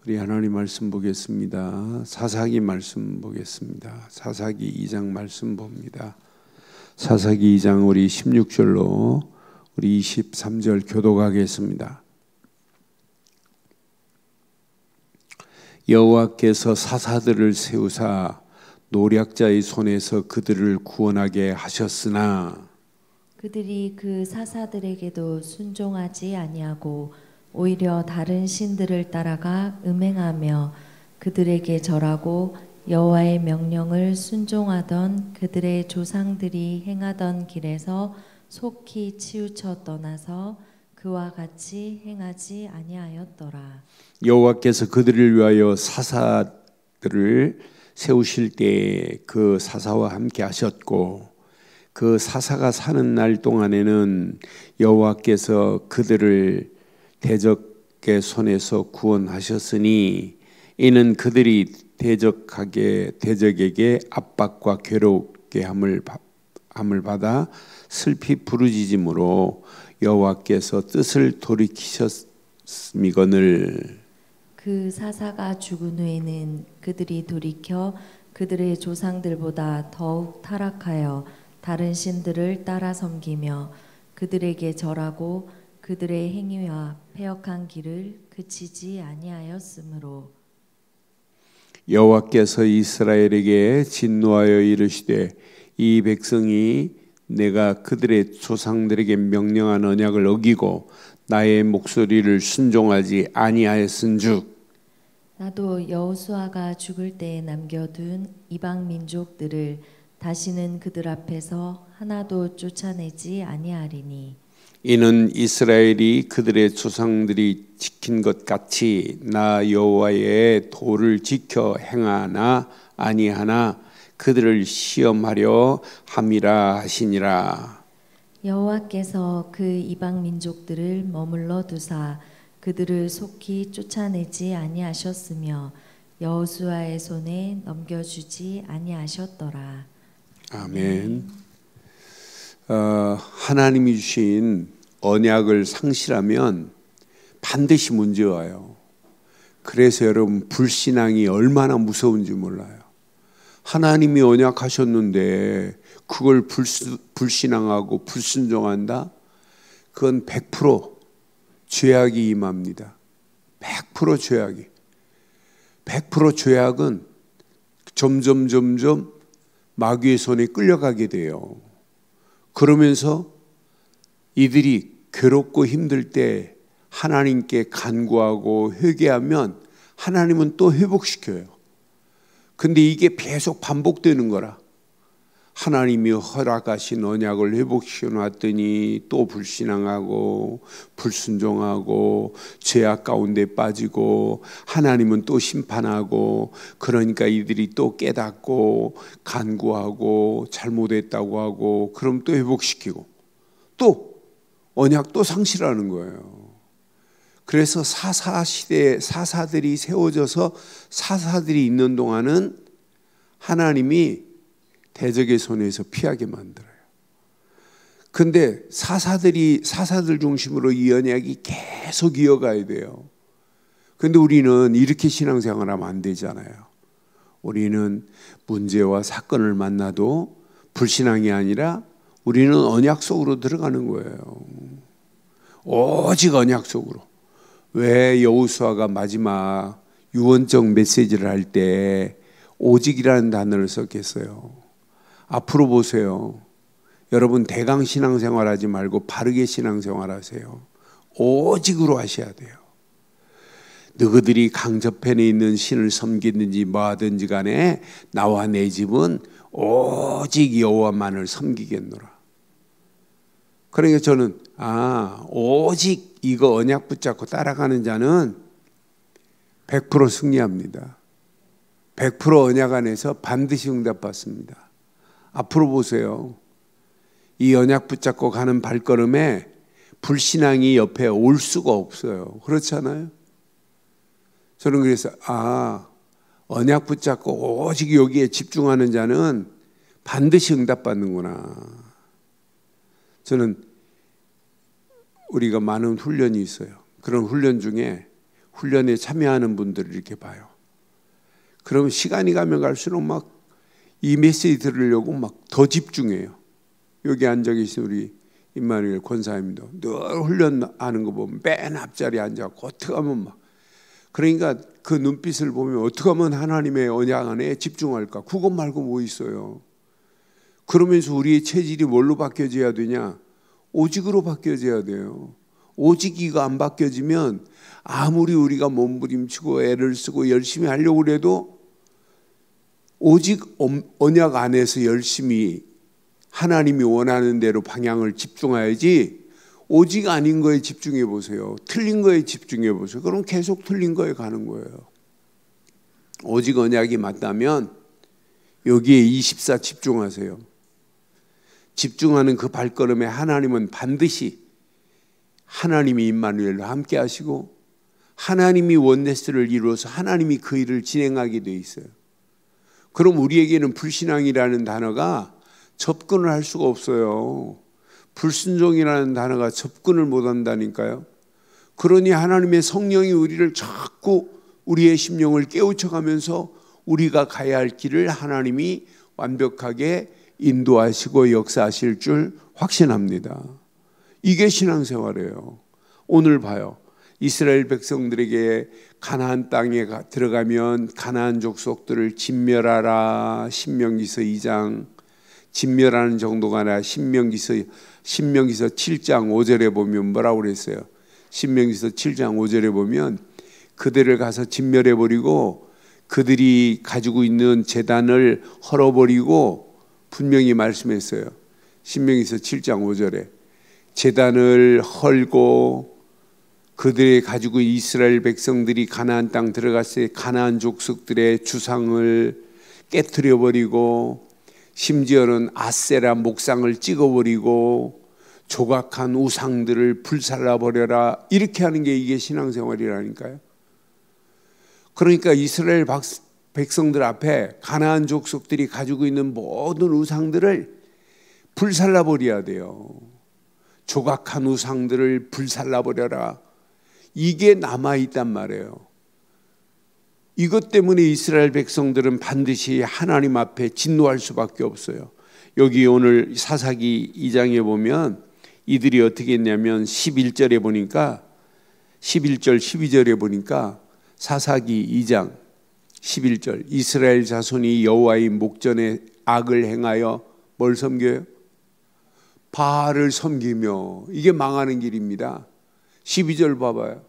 우리 하나님 말씀 보겠습니다. 사사기 말씀 보겠습니다. 사사기 2장 말씀 봅니다. 사사기 2장 우리 16절로 우리 23절 교독하겠습니다. 여호와께서 사사들을 세우사 노략자의 손에서 그들을 구원하게 하셨으나 그들이 그 사사들에게도 순종하지 아니하고 오히려 다른 신들을 따라가 음행하며 그들에게 절하고 여호와의 명령을 순종하던 그들의 조상들이 행하던 길에서 속히 치우쳐 떠나서 그와 같이 행하지 아니하였더라. 여호와께서 그들을 위하여 사사들을 세우실 때 그 사사와 함께 하셨고 그 사사가 사는 날 동안에는 여호와께서 그들을 대적의 손에서 구원하셨으니 이는 그들이 대적에게 압박과 괴롭게 함을 받아 슬피 부르짖음으로 여호와께서 뜻을 돌이키셨음이거늘. 그 사사가 죽은 후에는 그들이 돌이켜 그들의 조상들보다 더욱 타락하여 다른 신들을 따라 섬기며 그들에게 절하고 그들의 행위와 패역한 길을 그치지 아니하였으므로 여호와께서 이스라엘에게 진노하여 이르시되 이 백성이 내가 그들의 조상들에게 명령한 언약을 어기고 나의 목소리를 순종하지 아니하였은즉 나도 여호수아가 죽을 때에 남겨둔 이방 민족들을 다시는 그들 앞에서 하나도 쫓아내지 아니하리니 이는 이스라엘이 그들의 조상들이 지킨 것 같이 나 여호와의 도를 지켜 행하나 아니하나 그들을 시험하려 함이라 하시니라. 여호와께서 그 이방 민족들을 머물러 두사 그들을 속히 쫓아내지 아니하셨으며 여호수아의 손에 넘겨주지 아니하셨더라. 아멘. 하나님이 주신 언약을 상실하면 반드시 문제 와요. 그래서 여러분 불신앙이 얼마나 무서운지 몰라요. 하나님이 언약하셨는데 그걸 불신앙하고 불순종한다? 그건 100% 죄악이 임합니다. 100% 죄악이. 100% 죄악은 점점 마귀의 손에 끌려가게 돼요. 그러면서 이들이 괴롭고 힘들 때 하나님께 간구하고 회개하면 하나님은 또 회복시켜요. 근데 이게 계속 반복되는 거라. 하나님이 허락하신 언약을 회복시켜 놨더니 또 불신앙하고 불순종하고 죄악 가운데 빠지고 하나님은 또 심판하고 그러니까 이들이 또 깨닫고 간구하고 잘못했다고 하고 그럼 또 회복시키고 또 언약 또 상실하는 거예요. 그래서 사사시대에 사사들이 세워져서 사사들이 있는 동안은 하나님이 대적의 손에서 피하게 만들어요. 근데 사사들 중심으로 이 언약이 계속 이어가야 돼요. 근데 우리는 이렇게 신앙생활하면 안 되잖아요. 우리는 문제와 사건을 만나도 불신앙이 아니라 우리는 언약 속으로 들어가는 거예요. 오직 언약 속으로. 왜 여호수아가 마지막 유언적 메시지를 할 때 오직이라는 단어를 썼겠어요? 앞으로 보세요. 여러분 대강 신앙생활 하지 말고 바르게 신앙생활 하세요. 오직으로 하셔야 돼요. 너희들이 강저편에 있는 신을 섬기든지 뭐 하든지 간에 나와 내 집은 오직 여호와만을 섬기겠노라. 그러니까 저는 오직 이거 언약 붙잡고 따라가는 자는 100% 승리합니다. 100% 언약 안에서 반드시 응답받습니다. 앞으로 보세요. 이 언약 붙잡고 가는 발걸음에 불신앙이 옆에 올 수가 없어요. 그렇잖아요. 저는 그래서 언약 붙잡고 오직 여기에 집중하는 자는 반드시 응답받는구나. 저는 우리가 많은 훈련이 있어요. 그런 훈련 중에 훈련에 참여하는 분들을 이렇게 봐요. 그러면 시간이 가면 갈수록 막 이 메시지 들으려고 막 더 집중해요. 여기 앉아 계신 우리 임마누엘 권사님도 늘 훈련하는 거 보면 맨 앞자리에 앉아서 어떻게 하면 막, 그러니까 그 눈빛을 보면 어떻게 하면 하나님의 언약 안에 집중할까? 그것 말고 뭐 있어요? 그러면서 우리의 체질이 뭘로 바뀌어져야 되냐? 오직으로 바뀌어져야 돼요. 오직이가 안 바뀌어지면 아무리 우리가 몸부림치고 애를 쓰고 열심히 하려고 해도 오직 언약 안에서 열심히 하나님이 원하는 대로 방향을 집중해야지, 오직 아닌 거에 집중해 보세요. 틀린 거에 집중해 보세요. 그럼 계속 틀린 거에 가는 거예요. 오직 언약이 맞다면 여기에 24 집중하세요. 집중하는 그 발걸음에 하나님은 반드시 하나님이 임마누엘로 함께 하시고 하나님이 원네스를 이루어서 하나님이 그 일을 진행하게 돼 있어요. 그럼 우리에게는 불신앙이라는 단어가 접근을 할 수가 없어요. 불순종이라는 단어가 접근을 못 한다니까요. 그러니 하나님의 성령이 우리를 자꾸 우리의 심령을 깨우쳐가면서 우리가 가야 할 길을 하나님이 완벽하게 인도하시고 역사하실 줄 확신합니다. 이게 신앙생활이에요. 오늘 봐요. 이스라엘 백성들에게 가나안 땅에 들어가면 가나안 족속들을 진멸하라. 신명기서 2장. 진멸하는 정도가 아니라 신명기서 7장 5절에 보면 뭐라고 그랬어요? 신명기서 7장 5절에 보면 그들을 가서 진멸해버리고 그들이 가지고 있는 제단을 헐어버리고 분명히 말씀했어요. 신명기서 7장 5절에 제단을 헐고 그들이 가지고 이스라엘 백성들이 가나안 땅 들어갔을 때 가나안 족속들의 주상을 깨트려버리고 심지어는 아세라 목상을 찍어버리고 조각한 우상들을 불살라버려라, 이렇게 하는 게 이게 신앙생활이라니까요. 그러니까 이스라엘 백성들 앞에 가나안 족속들이 가지고 있는 모든 우상들을 불살라버려야 돼요. 조각한 우상들을 불살라버려라, 이게 남아있단 말이에요. 이것 때문에 이스라엘 백성들은 반드시 하나님 앞에 진노할 수밖에 없어요. 여기 오늘 사사기 2장에 보면 이들이 어떻게 했냐면 11절에 보니까 11절 12절에 보니까 사사기 2장 11절 이스라엘 자손이 여호와의 목전에 악을 행하여 뭘 섬겨요? 바알을 섬기며, 이게 망하는 길입니다. 12절 봐봐요.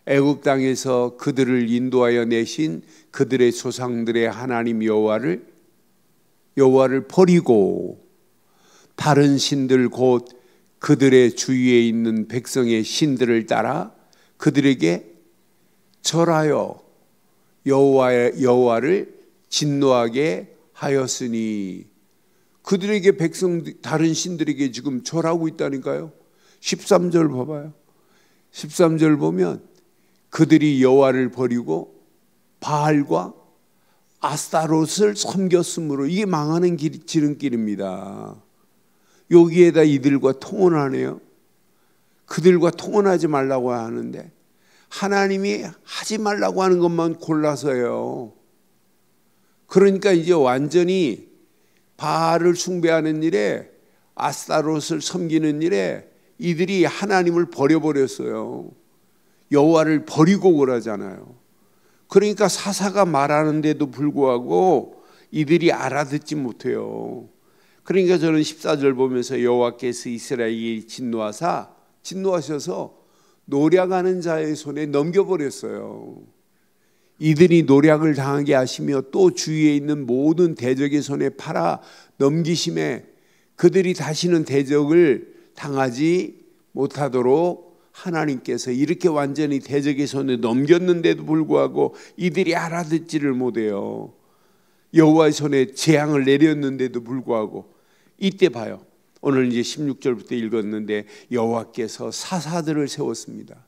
애굽 땅에서 그들을 인도하여 내신 그들의 조상들의 하나님 여호와를 버리고 다른 신들 곧 그들의 주위에 있는 백성의 신들을 따라 그들에게 절하여 여호와를 진노하게 하였으니, 그들에게 다른 신들에게 지금 절하고 있다니까요. 13절 봐봐요. 13절 보면 그들이 여호와를 버리고 바알과 아스타롯을 섬겼으므로, 이게 망하는 지름길입니다. 여기에다 이들과 통혼하네요. 그들과 통혼하지 말라고 하는데 하나님이 하지 말라고 하는 것만 골라서요. 그러니까 이제 완전히 바알을 숭배하는 일에, 아스타롯을 섬기는 일에 이들이 하나님을 버려버렸어요. 여호와를 버리고 그러잖아요. 그러니까 사사가 말하는데도 불구하고 이들이 알아듣지 못해요. 그러니까 저는 14절 보면서 여호와께서 이스라엘이 진노하셔서 노략하는 자의 손에 넘겨버렸어요. 이들이 노략을 당하게 하시며 또 주위에 있는 모든 대적의 손에 팔아 넘기심에 그들이 다시는 대적을 당하지 못하도록 하나님께서 이렇게 완전히 대적의 손에 넘겼는데도 불구하고 이들이 알아듣지를 못해요. 여호와의 손에 재앙을 내렸는데도 불구하고, 이때 봐요. 오늘 이제 16절부터 읽었는데 여호와께서 사사들을 세웠습니다.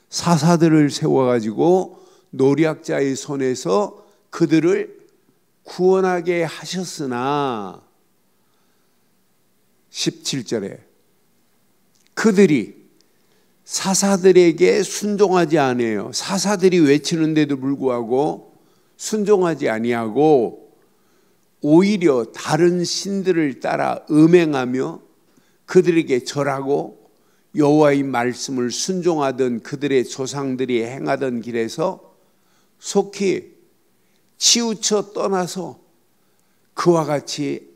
사사들을 세워가지고 노략자의 손에서 그들을 구원하게 하셨으나 17절에 그들이 사사들에게 순종하지 않아요. 사사들이 외치는데도 불구하고 순종하지 아니하고 오히려 다른 신들을 따라 음행하며 그들에게 절하고 여호와의 말씀을 순종하던 그들의 조상들이 행하던 길에서 속히 치우쳐 떠나서 그와 같이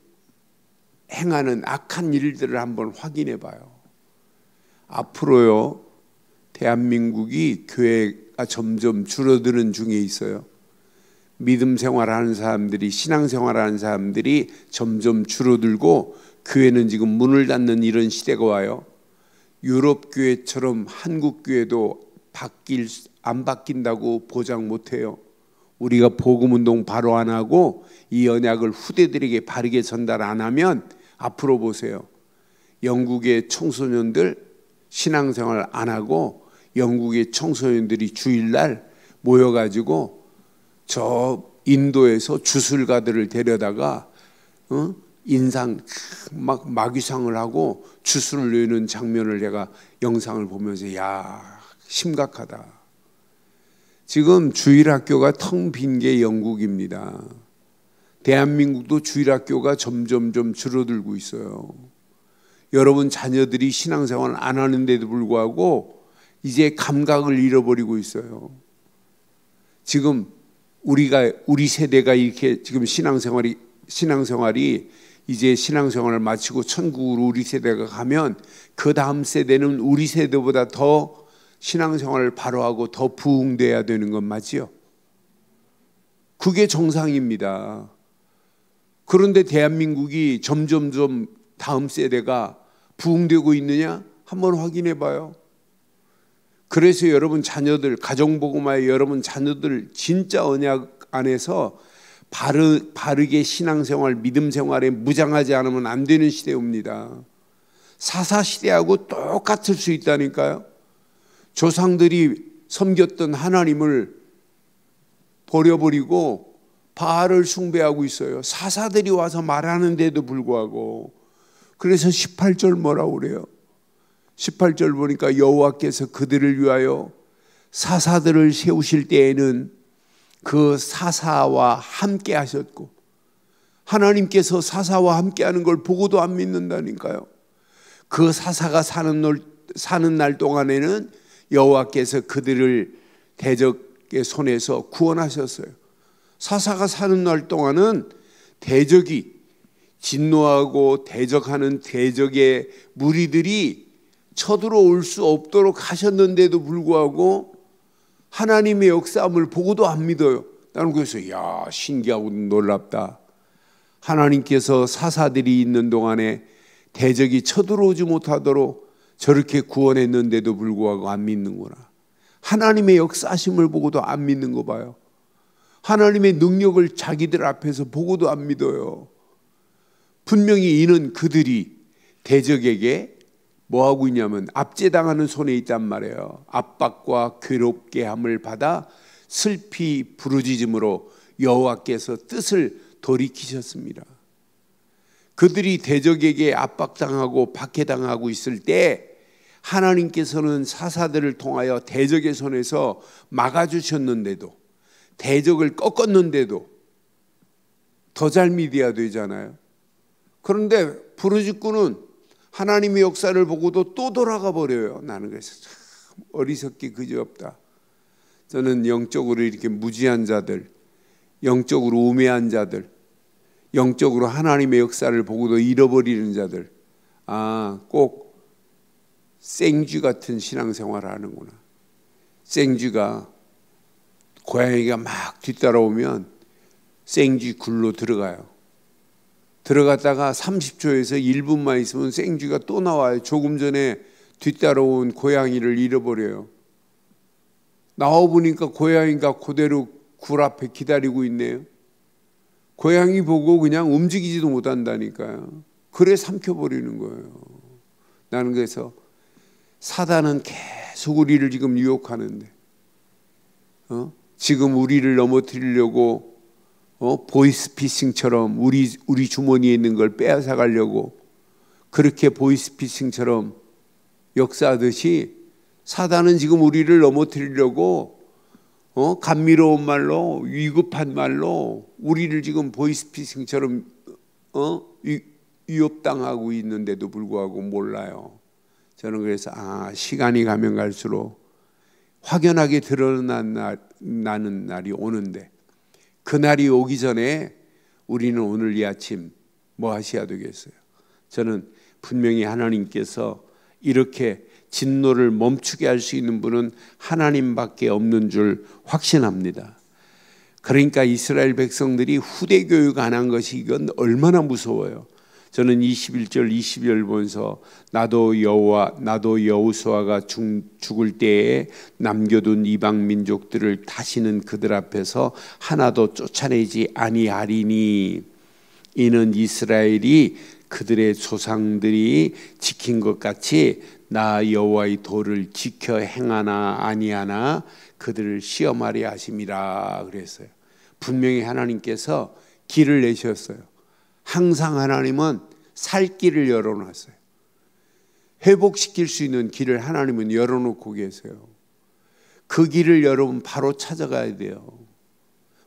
행하는 악한 일들을 한번 확인해 봐요. 앞으로요, 대한민국이 교회가 점점 줄어드는 중에 있어요. 믿음 생활하는 사람들이, 신앙 생활하는 사람들이 점점 줄어들고 교회는 지금 문을 닫는 이런 시대가 와요. 유럽 교회처럼 한국 교회도 안 바뀐다고 보장 못해요. 우리가 복음운동 바로 안 하고 이 언약을 후대들에게 바르게 전달 안 하면 앞으로 보세요. 영국의 청소년들 신앙생활 안 하고 영국의 청소년들이 주일날 모여가지고 저 인도에서 주술가들을 데려다가 인상 막 마귀상을 하고 주술을 내는 장면을 제가 영상을 보면서 야, 심각하다. 지금 주일학교가 텅 빈 게 영국입니다. 대한민국도 주일학교가 점점 줄어들고 있어요. 여러분 자녀들이 신앙생활 안 하는데도 불구하고 이제 감각을 잃어버리고 있어요. 지금 우리 세대가 이렇게 지금 신앙생활이 이제 신앙생활을 마치고 천국으로 우리 세대가 가면 그 다음 세대는 우리 세대보다 더 신앙생활을 바로 하고 더 부흥돼야 되는 건 맞지요? 그게 정상입니다. 그런데 대한민국이 점점 다음 세대가 부흥되고 있느냐? 한번 확인해 봐요. 그래서 여러분 자녀들, 가정복음화에 여러분 자녀들 진짜 언약 안에서 바르게 신앙생활, 믿음생활에 무장하지 않으면 안 되는 시대에 옵니다. 사사시대하고 똑같을 수 있다니까요. 조상들이 섬겼던 하나님을 버려버리고 바알을 숭배하고 있어요. 사사들이 와서 말하는데도 불구하고. 그래서 18절 뭐라고 그래요? 18절 보니까 여호와께서 그들을 위하여 사사들을 세우실 때에는 그 사사와 함께 하셨고, 하나님께서 사사와 함께 하는 걸 보고도 안 믿는다니까요. 그 사사가 사는 날 동안에는 여호와께서 그들을 대적의 손에서 구원하셨어요. 사사가 사는 날 동안은 대적이 진노하고 대적하는 대적의 무리들이 쳐들어올 수 없도록 하셨는데도 불구하고 하나님의 역사함을 보고도 안 믿어요. 나는 그래서 야, 신기하고 놀랍다. 하나님께서 사사들이 있는 동안에 대적이 쳐들어오지 못하도록 저렇게 구원했는데도 불구하고 안 믿는구나. 하나님의 역사심을 보고도 안 믿는 거 봐요. 하나님의 능력을 자기들 앞에서 보고도 안 믿어요. 분명히 이는 그들이 대적에게 뭐하고 있냐면 압제당하는 손에 있단 말이에요. 압박과 괴롭게 함을 받아 슬피 부르짖음으로 여호와께서 뜻을 돌이키셨습니다. 그들이 대적에게 압박당하고 박해당하고 있을 때 하나님께서는 사사들을 통하여 대적의 손에서 막아주셨는데도, 대적을 꺾었는데도 더 잘 믿어야 되잖아요. 그런데 부르짖고는 하나님의 역사를 보고도 또 돌아가 버려요. 나는 그래서 참 어리석기 그지없다. 저는 영적으로 이렇게 무지한 자들, 영적으로 우매한 자들, 영적으로 하나님의 역사를 보고도 잃어버리는 자들, 꼭 생쥐 같은 신앙생활을 하는구나. 생쥐가 고양이가 막 뒤따라오면 생쥐 굴로 들어가요. 들어갔다가 30초에서 1분만 있으면 생쥐가 또 나와요. 조금 전에 뒤따라온 고양이를 잃어버려요. 나와보니까 고양이가 그대로 굴 앞에 기다리고 있네요. 고양이 보고 그냥 움직이지도 못한다니까요. 그래 삼켜버리는 거예요. 나는 그래서 사단은 계속 우리를 지금 유혹하는데, 지금 우리를 넘어뜨리려고 보이스피싱처럼 우리 주머니에 있는 걸 빼앗아가려고 그렇게 보이스피싱처럼 역사하듯이 사단은 지금 우리를 넘어뜨리려고 감미로운 말로, 위급한 말로 우리를 지금 보이스피싱처럼 위협당하고 있는데도 불구하고 몰라요. 저는 그래서 시간이 가면 갈수록 확연하게 드러나는 날이 오는데, 그날이 오기 전에 우리는 오늘 이 아침 뭐 하셔야 되겠어요? 저는 분명히 하나님께서 이렇게 진노를 멈추게 할 수 있는 분은 하나님밖에 없는 줄 확신합니다. 그러니까 이스라엘 백성들이 후대 교육 안 한 것이 이건 얼마나 무서워요. 저는 21절 22절 보면서 나도 여호수아가 죽을 때에 남겨둔 이방 민족들을 다시는 그들 앞에서 하나도 쫓아내지 아니하리니, 이는 이스라엘이 그들의 조상들이 지킨 것 같이 나 여호와의 도를 지켜 행하나 아니하나 그들을 시험하려 하심이라 그랬어요. 분명히 하나님께서 길을 내셨어요. 항상 하나님은 살 길을 열어놨어요. 회복시킬 수 있는 길을 하나님은 열어놓고 계세요. 그 길을 여러분 바로 찾아가야 돼요.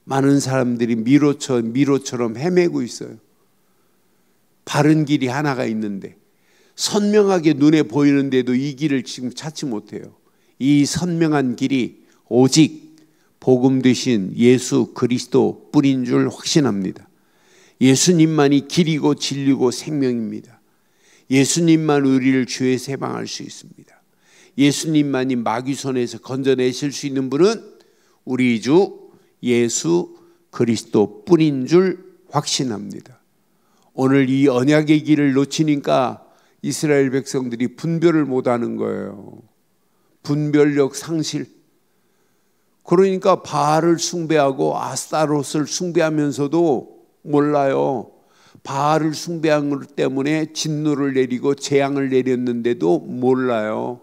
많은 사람들이 미로처럼 헤매고 있어요. 바른 길이 하나가 있는데, 선명하게 눈에 보이는데도 이 길을 지금 찾지 못해요. 이 선명한 길이 오직 복음 되신 예수 그리스도 뿐인 줄 확신합니다. 예수님만이 길이고 진리고 생명입니다. 예수님만 우리를 죄에서 해방할 수 있습니다. 예수님만이 마귀 손에서 건져내실 수 있는 분은 우리 주 예수 그리스도 뿐인 줄 확신합니다. 오늘 이 언약의 길을 놓치니까 이스라엘 백성들이 분별을 못하는 거예요. 분별력 상실. 그러니까 바알을 숭배하고 아스타롯을 숭배하면서도 몰라요. 바알을 숭배한 것 때문에 진노를 내리고 재앙을 내렸는데도 몰라요.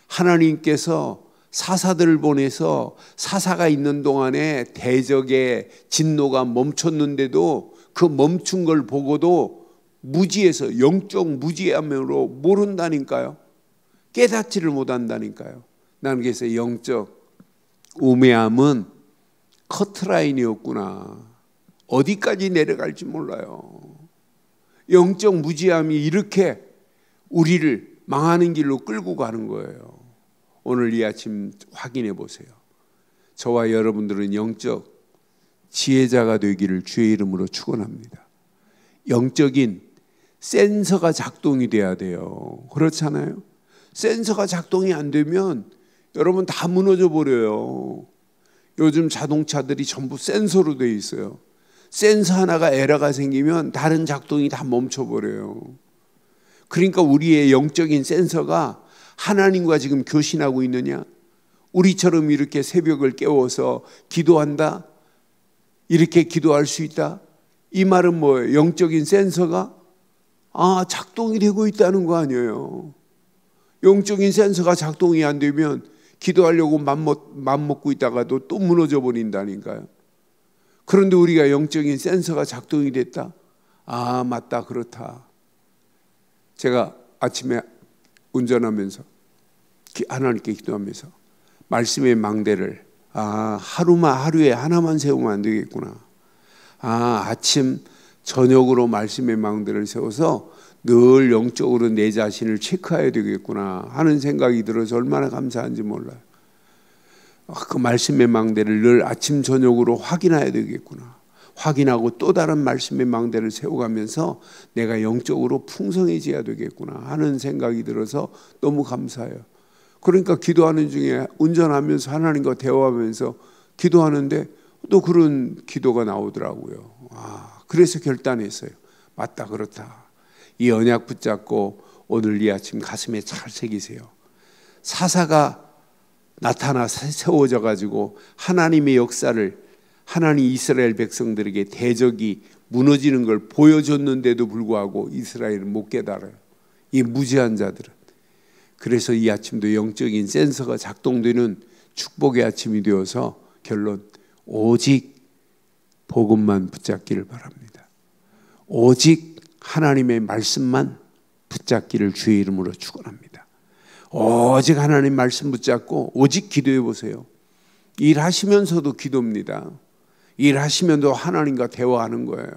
하나님께서 사사들을 보내서 사사가 있는 동안에 대적의 진노가 멈췄는데도 그 멈춘 걸 보고도 무지해서 영적 무지함으로 모른다니까요. 깨닫지를 못한다니까요. 나는 그래서 영적 우매함은 커트라인이었구나. 어디까지 내려갈지 몰라요. 영적 무지함이 이렇게 우리를 망하는 길로 끌고 가는 거예요. 오늘 이 아침 확인해 보세요. 저와 여러분들은 영적 지혜자가 되기를 주의 이름으로 축원합니다. 영적인 센서가 작동이 돼야 돼요. 그렇잖아요. 센서가 작동이 안 되면 여러분 다 무너져 버려요. 요즘 자동차들이 전부 센서로 되어 있어요. 센서 하나가 에러가 생기면 다른 작동이 다 멈춰버려요. 그러니까 우리의 영적인 센서가 하나님과 지금 교신하고 있느냐? 우리처럼 이렇게 새벽을 깨워서 기도한다? 이렇게 기도할 수 있다? 이 말은 뭐예요? 영적인 센서가 작동이 되고 있다는 거 아니에요. 영적인 센서가 작동이 안 되면 기도하려고 맘 먹고 있다가도 또 무너져 버린다니까요. 그런데 우리가 영적인 센서가 작동이 됐다? 맞다, 그렇다. 제가 아침에 운전하면서 하나님께 기도하면서 말씀의 망대를 하루에 하나만 세우면 안 되겠구나. 아침 저녁으로 말씀의 망대를 세워서 늘 영적으로 내 자신을 체크해야 되겠구나 하는 생각이 들어서 얼마나 감사한지 몰라요. 그 말씀의 망대를 늘 아침 저녁으로 확인해야 되겠구나. 확인하고 또 다른 말씀의 망대를 세워가면서 내가 영적으로 풍성해져야 되겠구나 하는 생각이 들어서 너무 감사해요. 그러니까 기도하는 중에 운전하면서 하나님과 대화하면서 기도하는데 또 그런 기도가 나오더라고요. 그래서 결단했어요. 맞다, 그렇다. 이 언약 붙잡고 오늘 이 아침 가슴에 잘 새기세요. 사사가 나타나 세워져 가지고 하나님의 역사를, 하나님 이스라엘 백성들에게 대적이 무너지는 걸 보여줬는데도 불구하고 이스라엘은 못 깨달아요. 이 무지한 자들은. 그래서 이 아침도 영적인 센서가 작동되는 축복의 아침이 되어서 결론, 오직 복음만 붙잡기를 바랍니다. 오직 하나님의 말씀만 붙잡기를 주의 이름으로 축원합니다. 오직 하나님 말씀 붙잡고 오직 기도해 보세요. 일하시면서도 기도입니다. 일하시면서 하나님과 대화하는 거예요.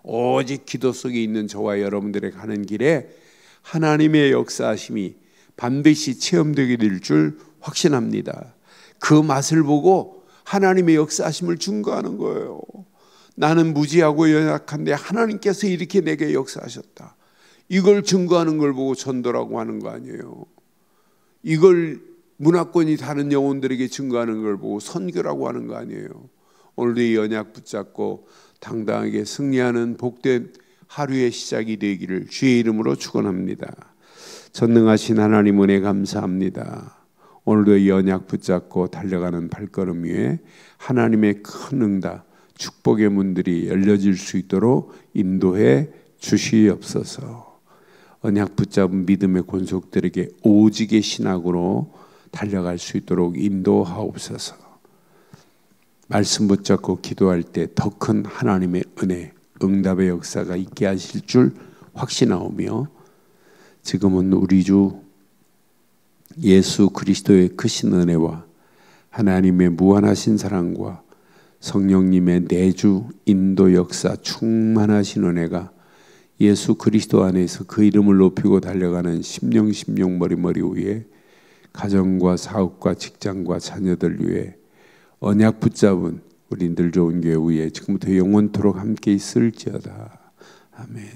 오직 기도 속에 있는 저와 여러분들의 가는 길에 하나님의 역사하심이 반드시 체험되게 될 줄 확신합니다. 그 맛을 보고 하나님의 역사하심을 증거하는 거예요. 나는 무지하고 연약한데 하나님께서 이렇게 내게 역사하셨다. 이걸 증거하는 걸 보고 전도라고 하는 거 아니에요. 이걸 문화권이 다른 영혼들에게 증거하는 걸 보고 선교라고 하는 거 아니에요. 오늘도 이 언약 붙잡고 당당하게 승리하는 복된 하루의 시작이 되기를 주의 이름으로 축원합니다. 전능하신 하나님 은혜 감사합니다. 오늘도 이 언약 붙잡고 달려가는 발걸음 위에 하나님의 큰 응답, 축복의 문들이 열려질 수 있도록 인도해 주시옵소서. 언약 붙잡은 믿음의 권속들에게 오직의 신학으로 달려갈 수 있도록 인도하옵소서. 말씀 붙잡고 기도할 때 더 큰 하나님의 은혜, 응답의 역사가 있게 하실 줄 확신하오며, 지금은 우리 주 예수 그리스도의 크신 은혜와 하나님의 무한하신 사랑과 성령님의 내주 인도 역사 충만하신 은혜가 예수 그리스도 안에서 그 이름을 높이고 달려가는 심령 머리 위에 가정과 사업과 직장과 자녀들 위해 언약 붙잡은 우리 늘 좋은 교회 위에 지금부터 영원토록 함께 있을지어다. 아멘.